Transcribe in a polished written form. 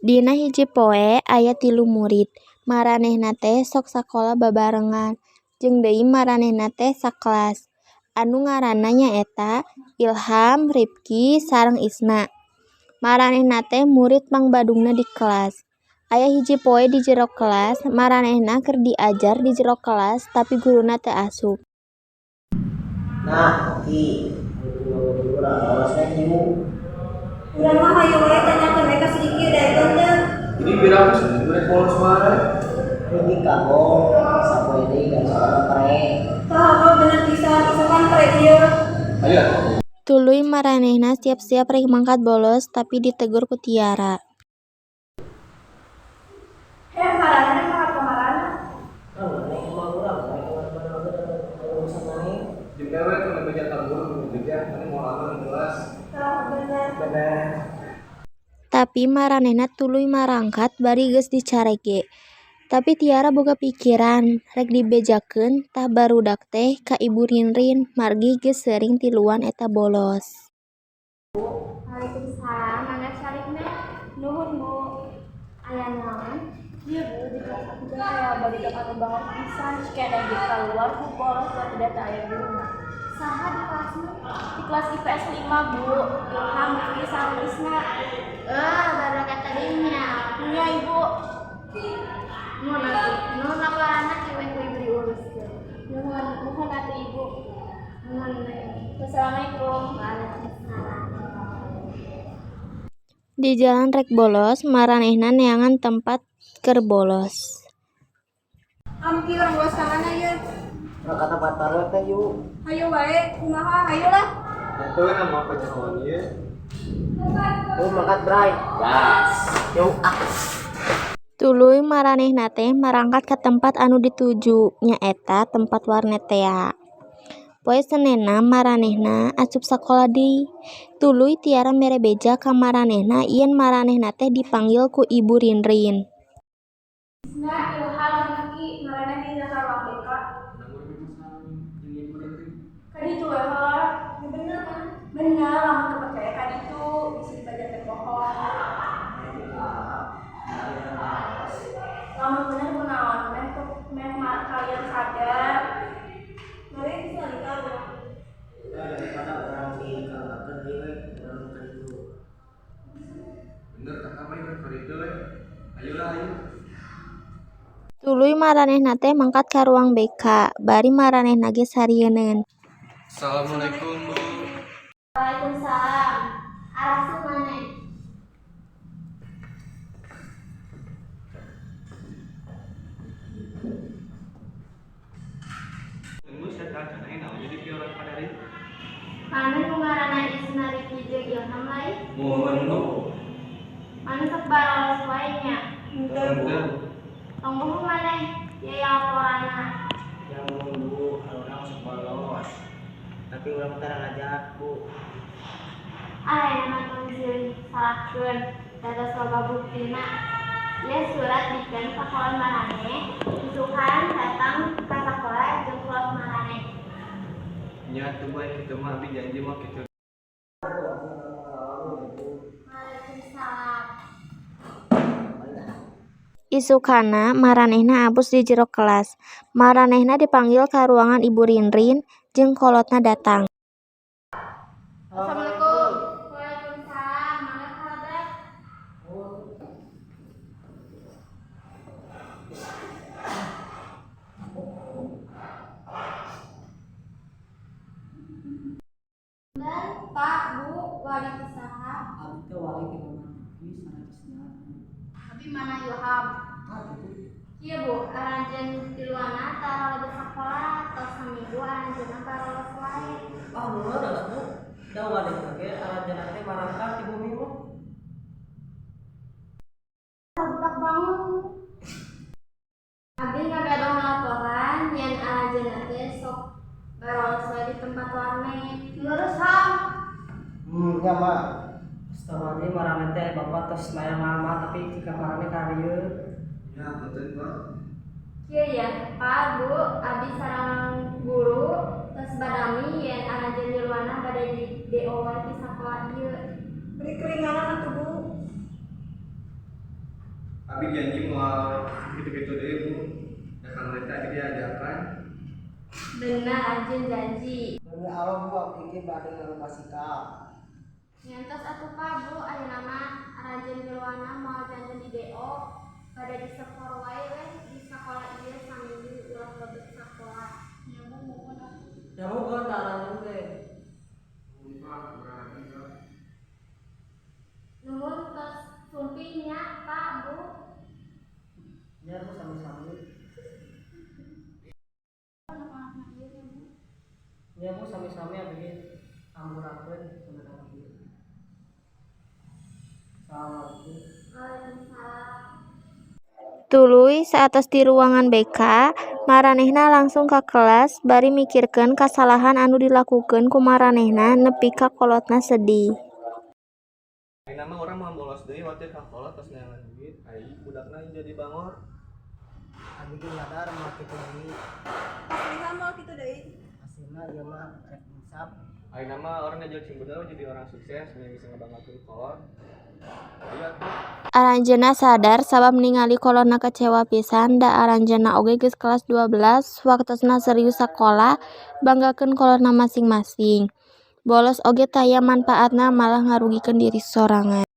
Dina hiji poe aya 3 murid. Maranehna teh sok sakola babarengan, jeung deui maranehna teh sakelas. Anu ngaranna nyaeta Ilham, Rifki, sareng Isna. Maranehna teh murid pangbadungna di kelas. Aya hiji poe di jero kelas, maranehna keur diajar di jero kelas tapi guruna teu asup. Nah, oki. Urang balasna kieu. Urang mah hayu wae tanyakeun mereka sedikit daekeun teh. Ini bilang sebenarnya polos marah. Ini kagok sapoe deui dan sakola pare. Tah bener pisan isakan pre ieu. Ayo. Tuluy maranehna siap-siap rek mangkat bolos tapi ditegur ku Tiara. Marana mah pamarana. Naik mah urang urusan naik. Jeung dewe keur beja tabur beja anu mau atur jelas. Tah bener. Tapi maranehna tuluy marangkat bari geus dicarege. Tapi Tiara boga pikiran, rek dibejakeun tah barudak teh ka Ibu Rinrin margi geus seuring tiluan eta bolos. Waalaikumsalam, mangga salikna. Nuhun, Bu. Aya naon? Ieu Bu, di kelas aku teh aya barudak anu banget pisan, kena di keluar ku bolos buat tidak aya di rumah. Saha di kelasmu? Di kelas IPS 5, Bu. Ilham, Rifki, sareng Isna. Barudak eta dinya. Iya, Ibu. Nuhun laporanna kieu ku Ibu diuruskeun. Nuhun atuh Ibu. Nuhun. Wassalamualaikum. Waalaikumsalam. Di jalan rek bolos, maranehna neangan tempat keur bolos. Ki urang bolos ka mana ieu? Urang ka tempat parot teh yuk. Hayu wae, kumaha? Hayu lah. Eta we nama penyeron ieu. Yuk mangkat bray. Gas. Yuk Tuluy maranehna teh marangkat ka tempat anu dituju, nyaeta tempat warnet tea. Poe Senenna maranehna asup sakola deui. Tuluy Tiara mere beja ka maranehna yen maranehna teh dipanggil ku Ibu Rinrin. Isna Ilham Rifki marana di dasar WPK. Kaditu we heula. Ya bener kan? Bener, lamun teu percaya kaditu bisa dibaca teh bohong. Lamun bener kunaon meh kalian sadar. Mari bisa ditahu. daripada orang di kalahkan dewe urang ka ditu. Bener kakak mah ieu kaditu we. Ayolah ayo. Tuluy maranehna teh mangkat ka ruang BK, bari maranehna ge sarieun. Assalamualaikum Bu. Waalaikumsalam. Arasuk maneh. Tunggu saya tanya naon jadi pieu orang padari. Maneh nu ngaranna Isna Rifki jeung Ilham lain? Mohon Bu. Maneh sok baraos wae nya. Teu. Tong bohong maneh. Ieu laporanna. Yang Bu urang sok bolos. Tapi urang teh ngajak Bu. Nama tunjun salahkeun dados loba buktina. Ieu surat dikeun sakola maraneh, isukan datang ka sakola jeung kelas maraneh. Nya teu bae kitu mah abi janji mah kitu. Waalaikumsalam. Isukana maranehna abus di jero kelas. Maranehna dipanggil ka ruangan Ibu Rinrin jeung kolotna datang. Assalamualaikum. Waalaikumsalam. Mangga sahabat. Dan Pak, Bu, wali usaha. Abi teh wali ke Mama Rifki sareng Isna. Abi mana Ilham? Iya Bu, aranjeun tiluana tara leuwih sakola tos saminggu aranjeunna barolos wae. Leres Bu. Da wali ge aranjeunna teh marangkat di bumi mah. Budak bangun. Abi ngagadoh laporan yen aranjeunna teh sok barolos wae di tempat warnet. Leres Ham. Ya mah. Setelah ini marane teh bapak tos layang lama tapi jika marane karieun. Ya betul Pak. Iya ya, Pak, Bu, Abi sareng guru tos badami yen aranjeun Nirwana bade di DO wae di sakola ieu. Beri keringanan atuh Bu. Abi janji mau gitu-gitu deh Bu. Ya kan mereka jadi diajarkan. Benar anjeun janji. Demi Allah Bu, abdi ge bade ngarubah sikap. Nyantos atuh Pak Bu, ayeuna mah arajeun geulwana moal janten di DO pada di sekor wae we di sakola ieu sambil ulah lebet sakola. Ya Bu, mohon atuh. Ya Bu, kan tarangan teh. Nuhun tos sumpingnya Pak Bu. Ya Bu, sami-sami. Ya Bu, sami-sami abdi ge ampurakeun sebenarnya. Assalamualaikum. Waalaikumsalam. Tuluy saatos di ruangan BK, maranehna langsung ka kelas bari mikirkeun kasalahan anu dilakukeun ku maranehna nepi ka kolotna sedih. Ayeuna mah orang mau bolos deui watir ka kolot tos neangan duit. Ai budakna jadi bangor. Abdi ge nyadar moal kitu deui. Aslinya mau gitu deh. Hasilna ieu mah rek insaf. Ayeuna mah orang ngajak cing budal jadi orang sukses yang bisa ngebanggakeun kolot. Iya tuh. Aranjeunna sadar sabab ningali kolotna kecewa pisan da aranjeunna oge geus kelas 12 waktosna serius sakola banggakeun kolotna masing-masing. Bolos oge taya manpaatna malah ngarugikeun diri sorangan.